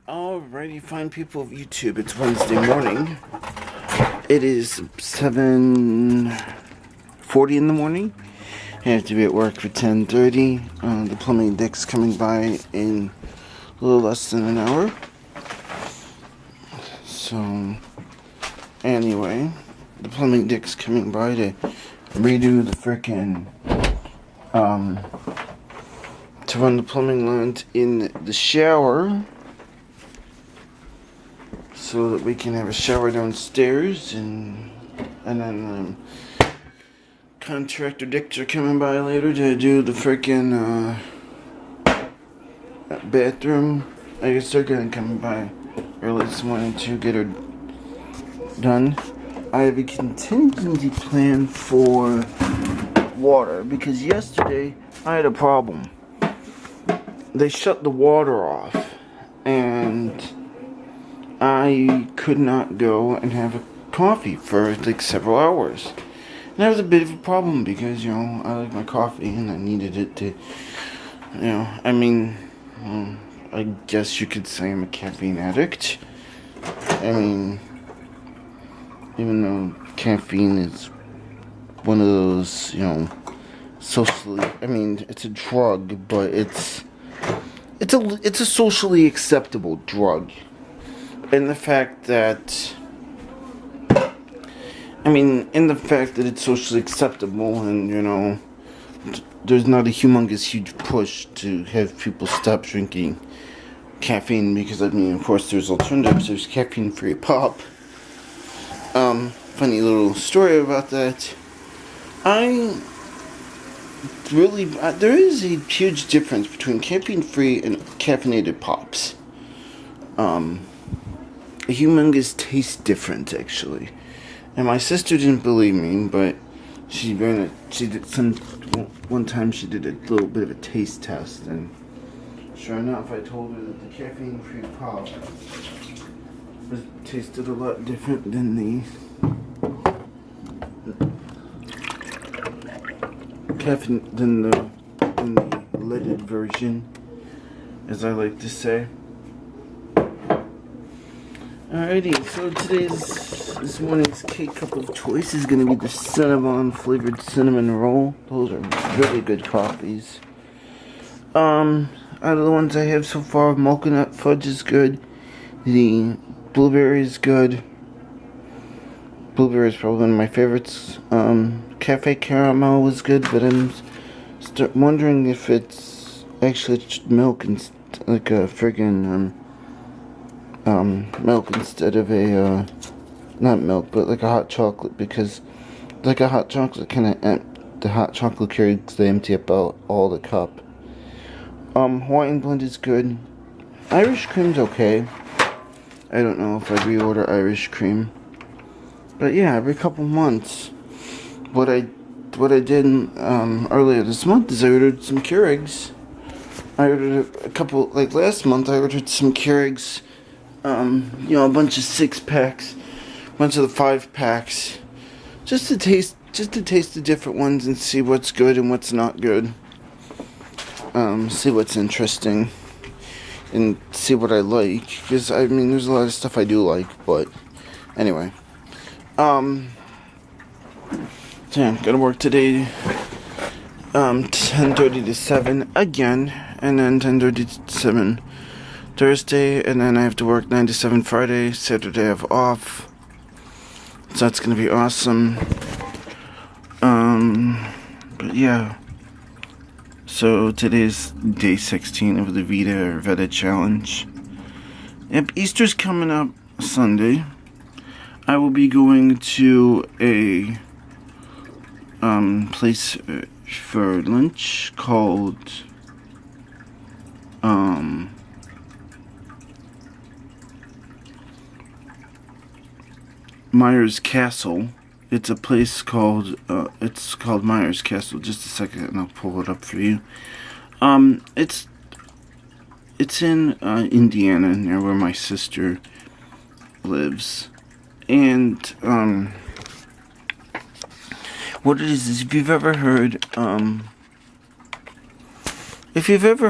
Alrighty, fine people of YouTube. It's Wednesday morning. It is 7:40 in the morning. I have to be at work for 10:30. The plumbing dick's coming by in a little less than an hour. So, anyway, the plumbing dick's coming by to redo the frickin' to run the plumbing lines in the shower, so that we can have a shower downstairs, and then contractor dicks are coming by later to do the frickin' bathroom. I guess they're gonna come by early this morning to get her done. I have a contingency plan for water because yesterday I had a problem. They shut the water off and I could not go and have a coffee for like several hours. And that was a bit of a problem because, I like my coffee and I needed it to, I guess you could say I'm a caffeine addict. Even though caffeine is one of those, socially, it's a drug, but it's a socially acceptable drug. In the fact that it's socially acceptable, and there's not a humongous huge push to have people stop drinking caffeine, because of course there's alternatives. There's caffeine-free pop. Funny little story about that. There is a huge difference between caffeine-free and caffeinated pops. A humongous taste difference, actually. And my sister didn't believe me, but one time she did a little bit of a taste test, and sure enough, I told her that the caffeine-free pop tasted a lot different than the leaded version, as I like to say. Alrighty, so this morning's cake cup of choice is going to be the Cinnabon flavored cinnamon roll. Those are really good coffees. Out of the ones I have so far, mocha nut fudge is good. The blueberry is good. Blueberry is probably one of my favorites. Cafe caramel was good, but I'm wondering if it's actually milk and like a friggin' milk instead of a not milk, but like a hot chocolate, because like a hot chocolate the hot chocolate cakes, they empty up all the cup. Hawaiian blend is good. Irish cream's okay. I don't know if I'd reorder Irish cream, but yeah, every couple months. What I did earlier this month is I ordered some Keurigs. I ordered a couple, like last month I ordered some Keurigs, a bunch of 6-packs, a bunch of the 5-packs, just to taste the different ones and see what's good and what's not good. See what's interesting and see what I like, because there's a lot of stuff I do like, but anyway. Yeah, gotta work today, 10:30 to 7 again, and then 10:30 to 7 Thursday, and then I have to work 9 to 7 Friday. Saturday I have off, so that's gonna be awesome. But yeah, so today's day 16 of the VEDA challenge. Yep, Easter's coming up Sunday. I will be going to a place for lunch called Myers Castle. It's a place called Myers Castle. Just a second and I'll pull it up for you. It's in Indiana, near where my sister lives. And what it is if you've ever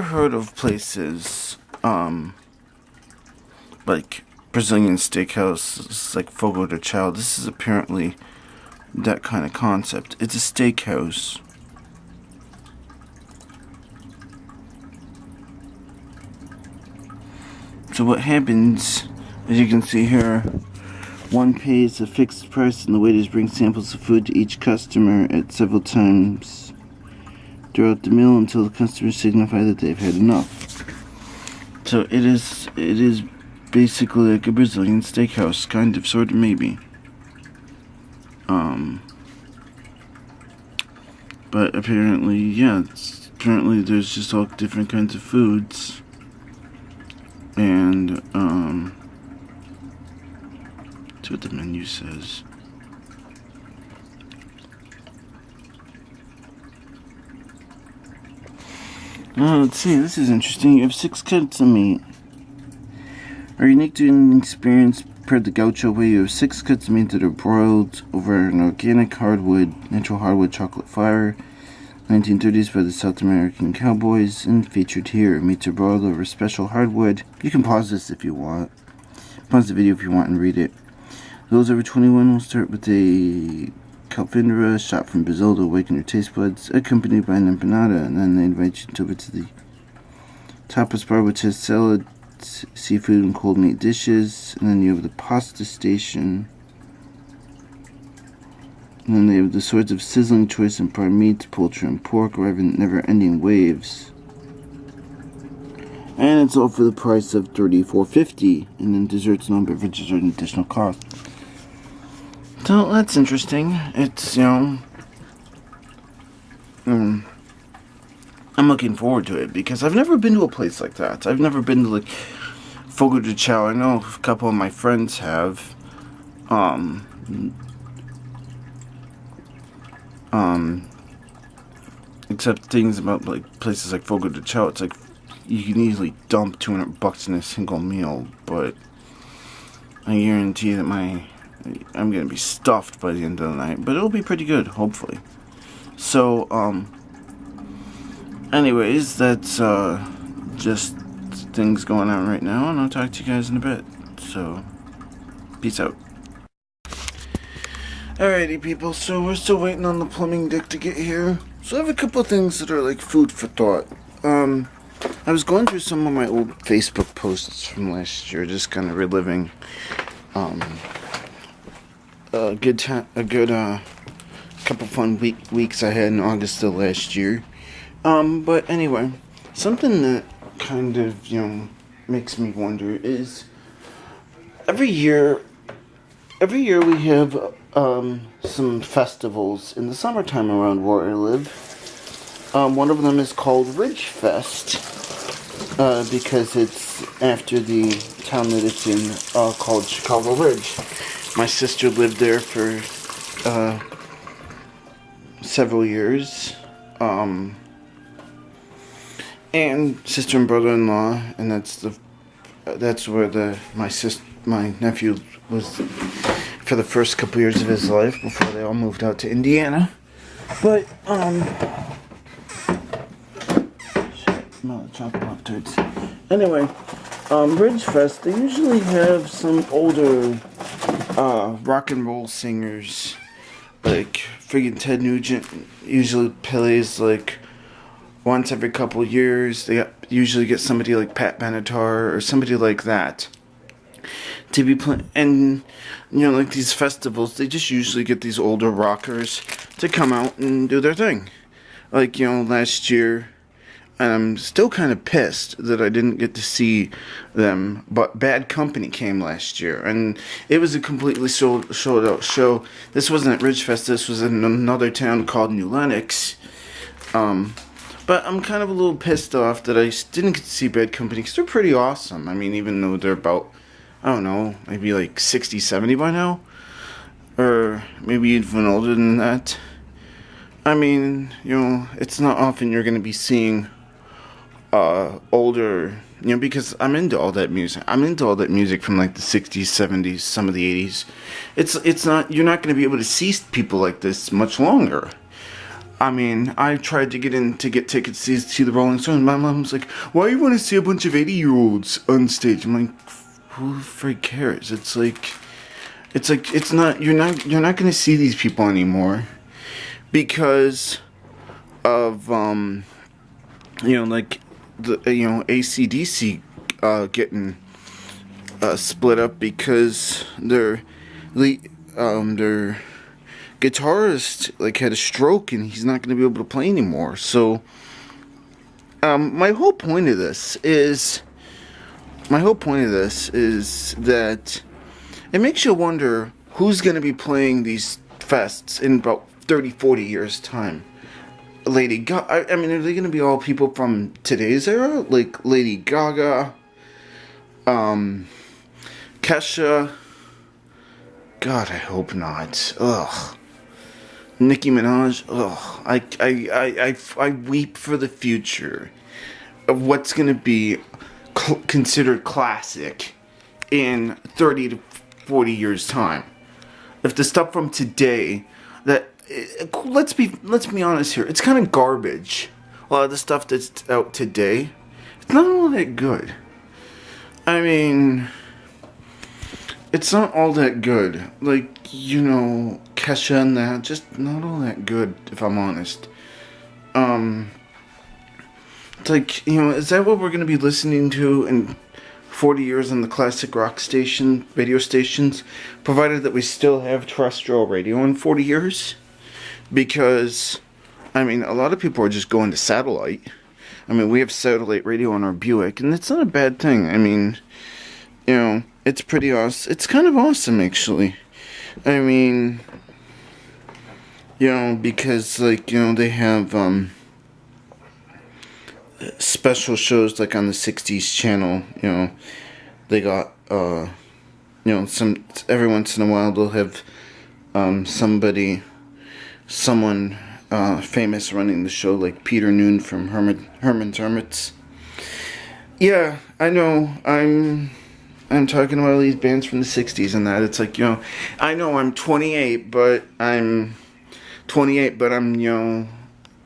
heard of places like Brazilian steakhouse. It's like Fogo de Chao. This is apparently that kind of concept. It's a steakhouse. So what happens, as you can see here, one pays a fixed price and the waiters bring samples of food to each customer at several times throughout the meal until the customers signify that they've had enough. So it is basically like a Brazilian steakhouse, kind of, sort of, maybe. But apparently, yeah, apparently there's just all different kinds of foods. And, that's what the menu says. Let's see, this is interesting. You have 6 cuts of meat. Are unique to an experience per the Gaucho way. You have 6 cuts of meat that are broiled over an organic natural hardwood chocolate fire. 1930s by the South American cowboys, and featured here. Meats are broiled over special hardwood. You can pause this if you want. Pause the video if you want and read it. Those over 21 will start with a calfindra shot from Brazil to awaken your taste buds, accompanied by an empanada, and then they invite you over to the tapas bar, which has salad, seafood, and cold meat dishes. And then you have the pasta station. And then they have the sorts of sizzling choice and prime meats, poultry and pork, arriving never-ending waves. And it's all for the price of $34.50. And then desserts and beverages are an additional cost. So that's interesting. It's, I'm looking forward to it because I've never been to a place like that. I've never been to like Fogo de Chao. I know a couple of my friends have. Except things about like places like Fogo de Chao, it's like you can easily dump $200 in a single meal, but I guarantee that I'm gonna be stuffed by the end of the night, but it'll be pretty good, hopefully. So, anyways, that's just things going on right now, and I'll talk to you guys in a bit. So, peace out. Alrighty, people, so we're still waiting on the plumbing dick to get here. So I have a couple of things that are like food for thought. I was going through some of my old Facebook posts from last year, just kind of reliving a good couple fun weeks I had in August of last year. But anyway, something that kind of, makes me wonder is every year we have some festivals in the summertime around where I live. One of them is called Ridge Fest, because it's after the town that it's in, called Chicago Ridge. My sister lived there for several years, and sister and brother-in-law, and that's where my nephew was for the first couple years of his life before they all moved out to Indiana. But anyway, Ridge Fest, they usually have some older rock and roll singers, like friggin' Ted Nugent usually plays like once every couple years. They usually get somebody like Pat Benatar or somebody like that to be playing. And like these festivals, they just usually get these older rockers to come out and do their thing. Like, last year, and I'm still kind of pissed that I didn't get to see them, but Bad Company came last year, and it was a completely sold out show. This wasn't at Ridgefest, this was in another town called New Lenox. But I'm kind of a little pissed off that I didn't get to see Bad Company, because they're pretty awesome. I mean, even though they're about, I don't know, maybe like 60, 70 by now, or maybe even older than that. I mean, it's not often you're going to be seeing older, because I'm into all that music. I'm into all that music from like the 60s, 70s, some of the 80s. It's not, you're not going to be able to see people like this much longer. I mean, I tried to get tickets to see the Rolling Stones. My mom was like, why do you want to see a bunch of 80-year-olds on stage? I'm like, who freak cares? It's not you're not gonna see these people anymore because of like the AC/DC getting split up because their guitarist like had a stroke and he's not going to be able to play anymore. So my whole point of this is that it makes you wonder who's going to be playing these fests in about 30-40 years time. Lady Gaga, I mean, are they going to be all people from today's era? Like Lady Gaga, Kesha. God, I hope not. Ugh. Nicki Minaj. Ugh. I weep for the future of what's going to be considered classic in 30 to 40 years time. If the stuff from today let's be honest here, it's kind of garbage. A lot of the stuff that's out today, it's not all that good. I mean, it's not all that good. Like, Kesha and that, just not all that good, if I'm honest. It's like, is that what we're going to be listening to in 40 years on the classic rock radio stations, provided that we still have terrestrial radio in 40 years? Because, I mean, a lot of people are just going to satellite. I mean, we have satellite radio on our Buick, and it's not a bad thing. I mean, it's pretty awesome. It's kind of awesome, actually. I mean, because, like, they have, special shows, like, on the 60s channel, they got, every once in a while they'll have, someone famous running the show, like Peter Noon from Herman's Hermits. Yeah, I know. I'm talking about all these bands from the 60s and that. It's like, I know I'm 28, but I'm,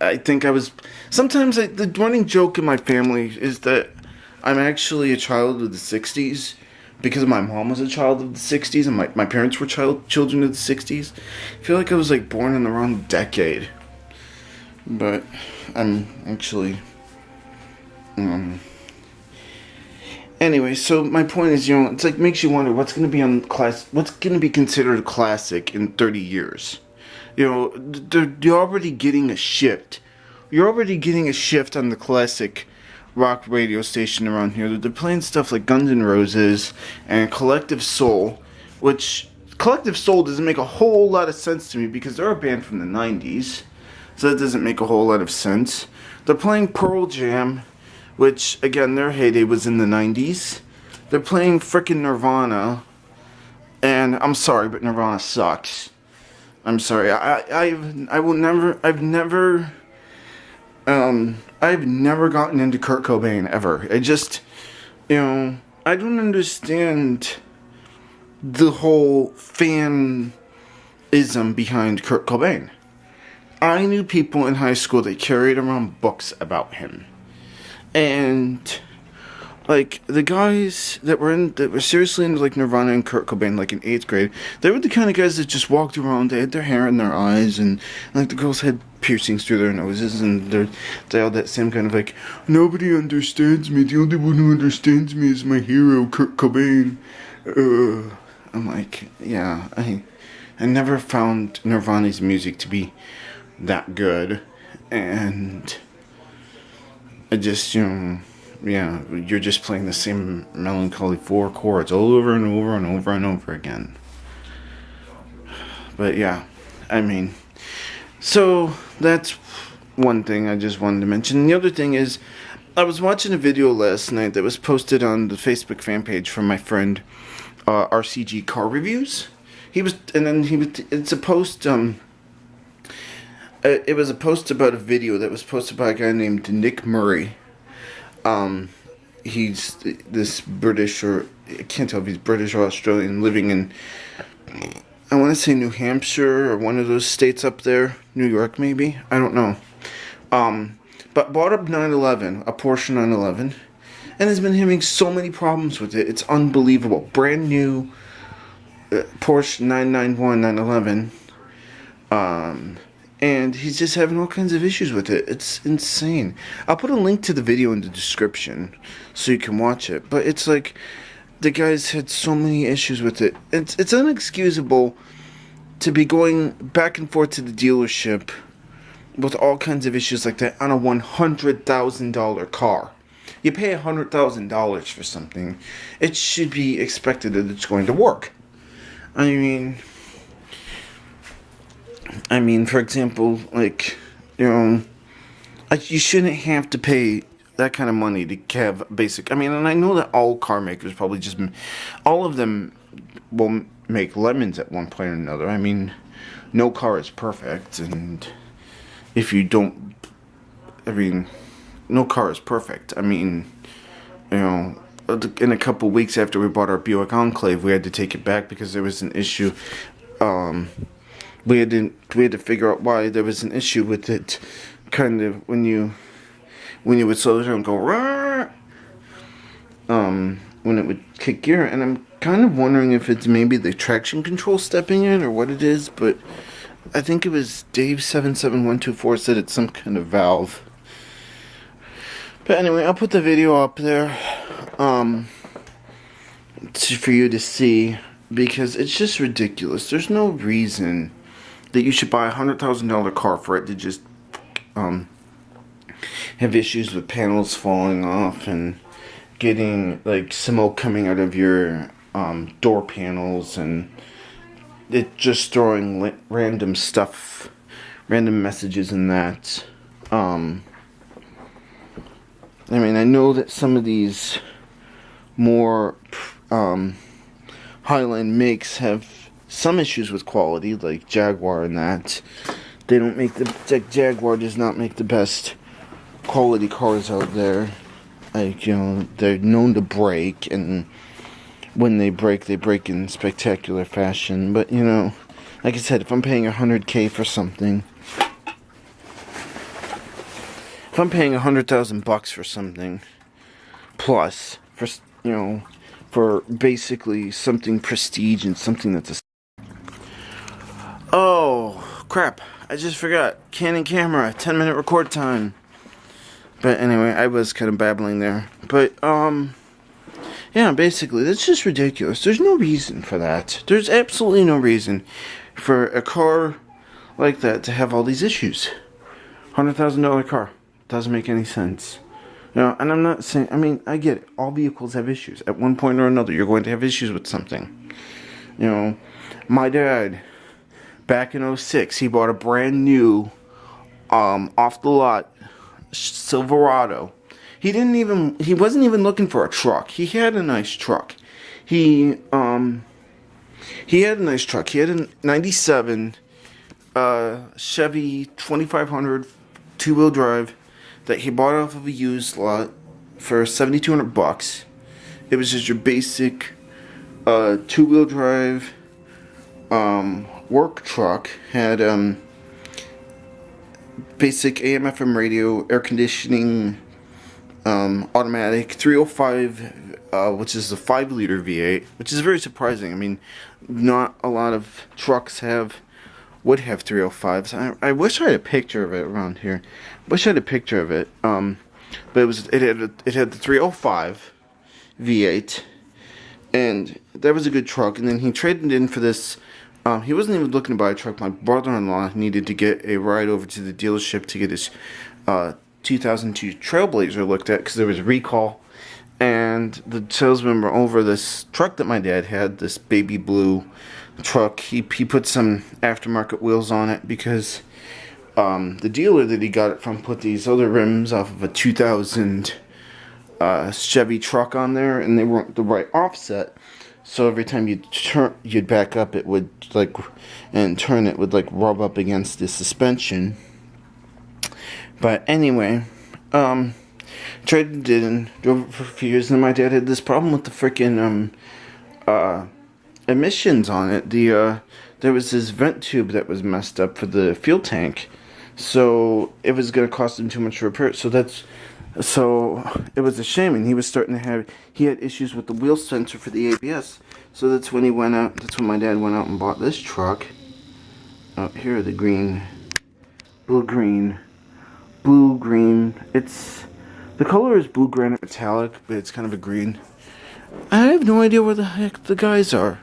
I think I was, sometimes the running joke in my family is that I'm actually a child of the 60s because my mom was a child of the 60s and my parents were children of the 60s. I feel like I was like born in the wrong decade. But I'm actually anyway, so my point is, it's like makes you wonder what's going to be what's going to be considered a classic in 30 years. You're already getting a shift. You're already getting a shift on the classic rock radio station around here. They're playing stuff like Guns N' Roses and Collective Soul, which Collective Soul doesn't make a whole lot of sense to me because they're a band from the 90s, so that doesn't make a whole lot of sense. They're playing Pearl Jam, which, again, their heyday was in the 90s. They're playing frickin' Nirvana, and I'm sorry, but Nirvana sucks. I'm sorry. I've never gotten into Kurt Cobain, ever. I just, I don't understand the whole fanism behind Kurt Cobain. I knew people in high school that carried around books about him. And, like, the guys that were seriously into, like, Nirvana and Kurt Cobain, like, in 8th grade, they were the kind of guys that just walked around, they had their hair in their eyes, and, like, the girls had piercings through their noses, and they all that same kind of, like, nobody understands me, the only one who understands me is my hero, Kurt Cobain. I'm like, yeah, I never found Nirvana's music to be that good, and I just, yeah, you're just playing the same melancholy 4 chords all over and over and over and over again. But yeah, I mean, so that's one thing I just wanted to mention. The other thing is, I was watching a video last night that was posted on the Facebook fan page from my friend RCG Car Reviews. It's a post, it was a post about a video that was posted by a guy named Nick Murray. He's this British, or I can't tell if he's British or Australian, living in, I want to say New Hampshire or one of those states up there, New York maybe, I don't know. But bought up 911, a Porsche 911, and has been having so many problems with it. It's unbelievable. Brand new Porsche 991 911. And he's just having all kinds of issues with it. It's insane. I'll put a link to the video in the description so you can watch it. But it's like the guy's had so many issues with it. It's inexcusable to be going back and forth to the dealership with all kinds of issues like that on a $100,000 car. You pay $100,000 for something, it should be expected that it's going to work. I mean, for example, like, you shouldn't have to pay that kind of money to have basic. I mean, and I know that all car makers probably just, all of them will make lemons at one point or another. I mean, no car is perfect, and if you don't, I mean, no car is perfect. I mean, in a couple weeks after we bought our Buick Enclave, we had to take it back because there was an issue. We had to figure out why there was an issue with it. Kind of when you would slow down and go rah, when it would kick gear, and I'm kind of wondering if it's maybe the traction control stepping in or what it is, but I think it was Dave77124 said it's some kind of valve. But anyway, I'll put the video up there for you to see, because it's just ridiculous. There's no reason that you should buy a $100,000 car for it to just have issues with panels falling off and getting like smoke coming out of your door panels, and it just throwing random stuff, random messages in that. I mean, I know that some of these more Highline makes have some issues with quality, like Jaguar and that. They don't make Jaguar does not make the best quality cars out there. Like, they're known to break, and when they break in spectacular fashion. But, like I said, if I'm paying $100K for something, if I'm paying $100,000 for something, plus, for basically something prestige and something that's oh, crap. I just forgot. Canon camera, 10-minute record time. But anyway, I was kind of babbling there. But, yeah, basically, that's just ridiculous. There's no reason for that. There's absolutely no reason for a car like that to have all these issues. $100,000 car. Doesn't make any sense. And I'm not saying, I mean, I get it. All vehicles have issues. At one point or another, you're going to have issues with something. My dad, back in 2006, he bought a brand new, off the lot, Silverado. He wasn't even looking for a truck. He had a nice truck. He had a nice truck. He had a 97, Chevy 2500 two-wheel drive that he bought off of a used lot for $7,200. It was just your basic two-wheel drive work truck. Had basic AM/FM radio, air conditioning, automatic 305, which is a 5-liter V8, which is very surprising. I mean, not a lot of trucks would have 305s. I wish I had a picture of it around here. Wish I had a picture of it. But it had the 305 V8, and that was a good truck. And then he traded in for this. He wasn't even looking to buy a truck. My brother-in-law needed to get a ride over to the dealership to get his 2002 Trailblazer looked at because there was a recall. And the salesmen were over this truck that my dad had, this baby blue truck. He put some aftermarket wheels on it because the dealer that he got it from put these other rims off of a 2000 Chevy truck on there, and they weren't the right offset. So every time you'd back up, it would turn, it would rub up against the suspension. But anyway, traded it in, drove it for a few years, and then my dad had this problem with the freaking emissions on it. There was this vent tube that was messed up for the fuel tank, so it was going to cost him too much to repair it. So that's So it was a shame, and he was starting to have, he had issues with the wheel sensor for the ABS. So that's when he went out, that's when my dad went out and bought this truck. Oh, here are the green, blue green. It's, the color is blue granite metallic, but it's kind of a green. I have no idea where the heck the guys are.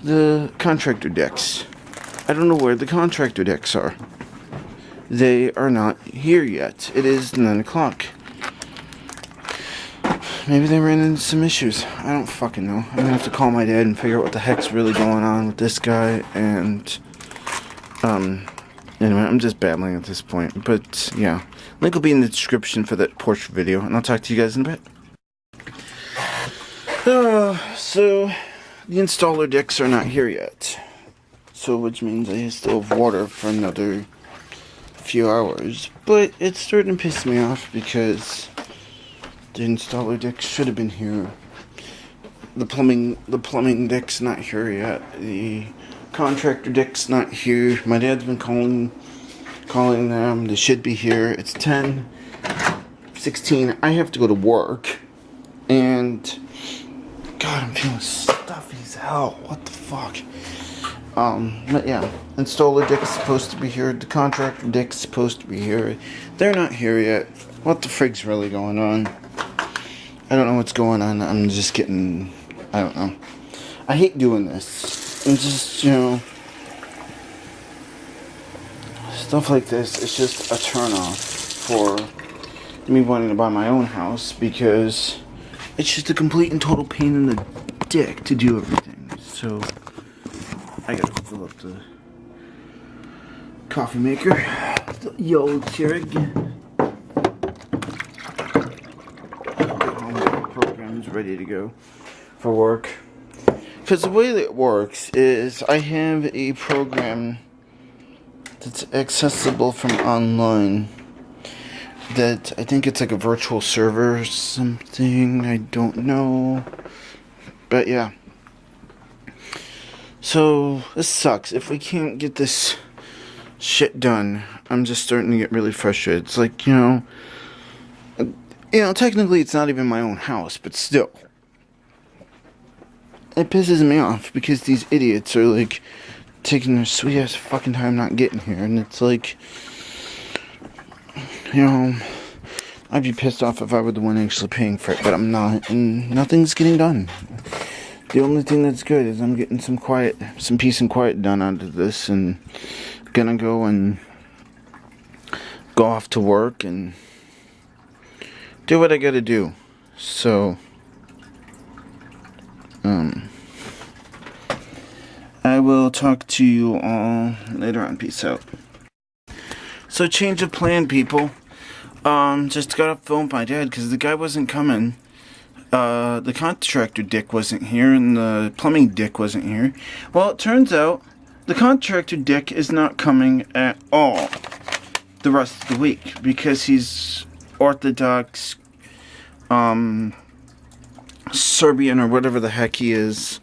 The contractor decks. I don't know where the contractor decks are. They are not here yet. It is 9 o'clock. Maybe they ran into some issues. I don't fucking know. I'm gonna have to call my dad and figure out what the heck's really going on with this guy. And, anyway, I'm just babbling at this point. But, yeah. Link will be in the description for that Porsche video. And I'll talk to you guys in a bit. So, the installer decks are not here yet. So, which means I still have water for another few hours. But it's starting to piss me off because the installer deck should have been here. The plumbing deck's not here yet. The contractor deck's not here. My dad's been calling them. They should be here. It's 10:16. I have to go to work. And God, I'm feeling stuffy as hell. What the fuck? But yeah, installer deck's supposed to be here. The contractor deck's supposed to be here. They're not here yet. What the frig's really going on? I don't know what's going on. I'm just getting, I don't know. I hate doing this. I'm just, you know, stuff like this. It's just a turnoff for me wanting to buy my own house because it's just a complete and total pain in the dick to do everything. So I gotta fill up the coffee maker, the old Keurig. Program's ready to go for work. Because the way that it works is I have a program that's accessible from online. That I think it's like a virtual server or something. I don't know. But yeah. So this sucks. If we can't get this shit done, I'm just starting to get really frustrated. It's like, you know, technically it's not even my own house, but still. It pisses me off because these idiots are like taking their sweet ass fucking time not getting here, and it's like, you know, I'd be pissed off if I were the one actually paying for it, but I'm not, and nothing's getting done. The only thing that's good is I'm getting some peace and quiet done out of this, and gonna go off to work and do what I gotta do. So, I will talk to you all later on. Peace out. So, change of plan, people. Just got off the phone with my dad because the guy wasn't coming. The contractor dick wasn't here and the plumbing dick wasn't here. Well, it turns out the contractor dick is not coming at all the rest of the week because he's Orthodox, Serbian or whatever the heck he is.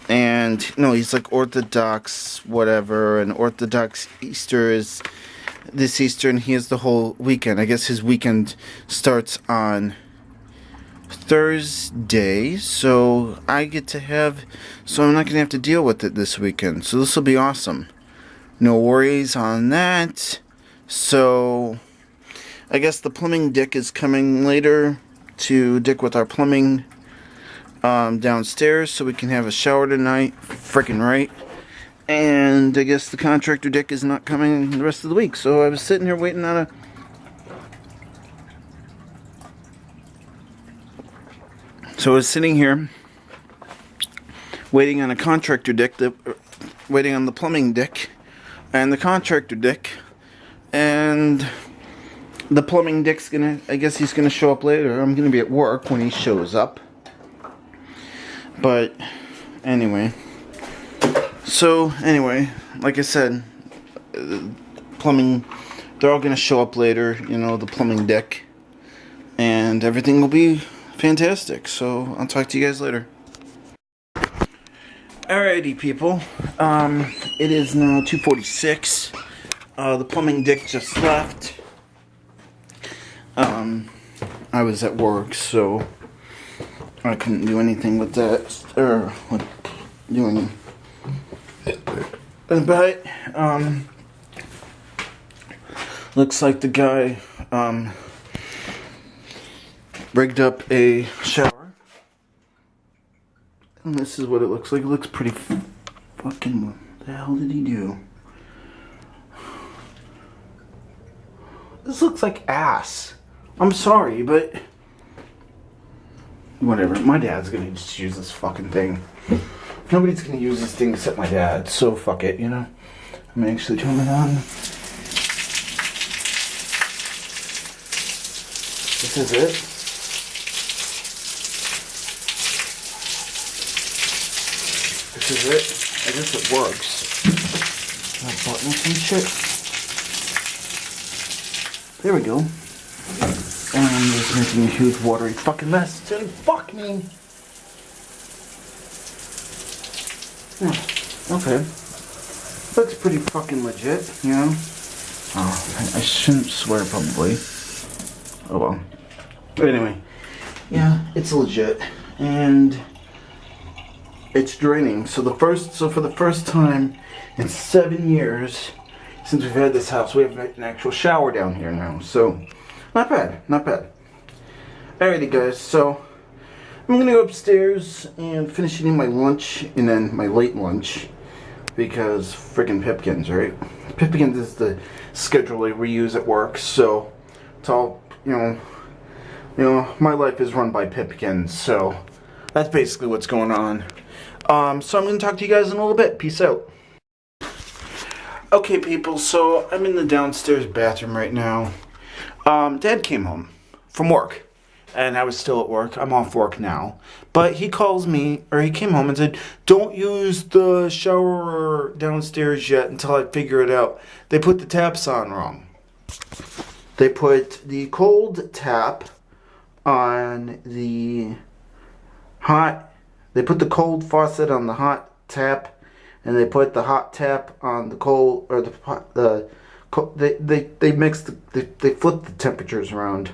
And no, he's like Orthodox whatever, and Orthodox Easter is this Easter, and he has the whole weekend. I guess his weekend starts on Thursday, so I'm not gonna have to deal with it this weekend. So this will be awesome. No worries on that. So I guess the plumbing dick is coming later to dick with our plumbing downstairs so we can have a shower tonight. Freaking right. And I guess the contractor dick is not coming the rest of the week. So I was sitting here waiting on So I was sitting here waiting on a contractor dick, waiting on the plumbing dick and the contractor dick, and the plumbing dick's I guess he's gonna show up later. I'm gonna be at work when he shows up. But anyway, like I said, plumbing, they're all gonna show up later, the plumbing dick, and everything will be fantastic. So I'll talk to you guys later. Alrighty, people. It is now 2:46. The plumbing dick just left. I was at work, so I couldn't do anything with that, or with doing. But looks like the guy rigged up a shower, and this is what it looks like. It looks pretty fucking. What the hell did he do? This looks like ass. I'm sorry, but whatever. My dad's gonna just use this fucking thing. Nobody's gonna use this thing except my dad, so fuck it, you know? I'm gonna actually turn it on. This is it. This is it. I guess it works. That button or some shit. There we go. And I'm just making a huge watery fucking mess. Dude, fuck me. Okay. Looks pretty fucking legit, you know? Oh, I shouldn't swear probably. Oh well. But anyway. Yeah, it's legit. And it's draining. So for the first time in 7 years since we've had this house, we have an actual shower down here now. So not bad, not bad. Alrighty guys, so I'm gonna go upstairs and finish eating my lunch, and then my late lunch, because friggin' Pipkins, right? Pipkins is the schedule we use at work, so it's all, you know, my life is run by Pipkins, so that's basically what's going on. So I'm gonna talk to you guys in a little bit. Peace out. Okay people, so I'm in the downstairs bathroom right now. Dad came home from work, and I was still at work. I'm off work now. But he calls me, or he came home and said, don't use the shower downstairs yet until I figure it out. They put the taps on wrong. They put the cold tap on the hot, they put the cold faucet on the hot tap, and they put the hot tap on the cold, or they mixed, they flipped the temperatures around.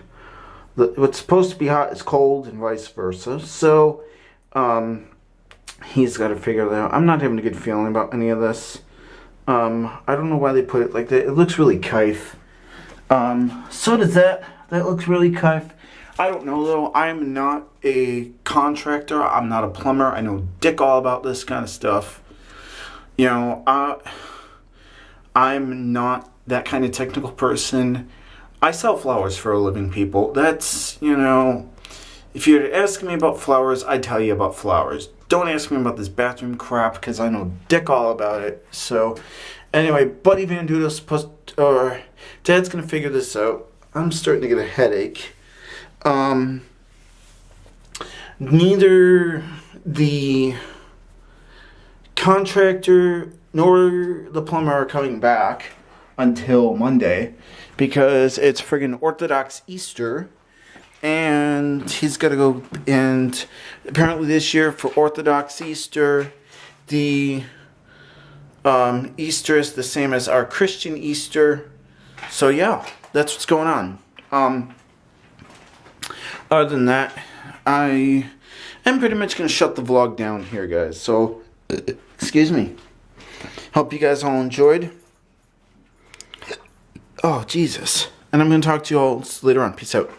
What's supposed to be hot is cold, and vice versa. So, he's got to figure that out. I'm not having a good feeling about any of this. I don't know why they put it like that. It looks really kife. So does that. That looks really kife. I don't know though. I'm not a contractor. I'm not a plumber. I know dick all about this kind of stuff. You know, I'm not that kind of technical person. I sell flowers for a living, people. That's, you know, if you were to ask me about flowers, I'd tell you about flowers. Don't ask me about this bathroom crap, because I know dick all about it. So, anyway, Buddy Van Doodle's Dad's gonna figure this out. I'm starting to get a headache. Neither the contractor nor the plumber are coming back until Monday, because it's friggin' Orthodox Easter, and he's got to go. And apparently this year for Orthodox Easter, the Easter is the same as our Christian Easter. So yeah, that's what's going on. Other than that, I am pretty much going to shut the vlog down here, guys. So, excuse me. Hope you guys all enjoyed. Oh, Jesus. And I'm going to talk to you all later on. Peace out.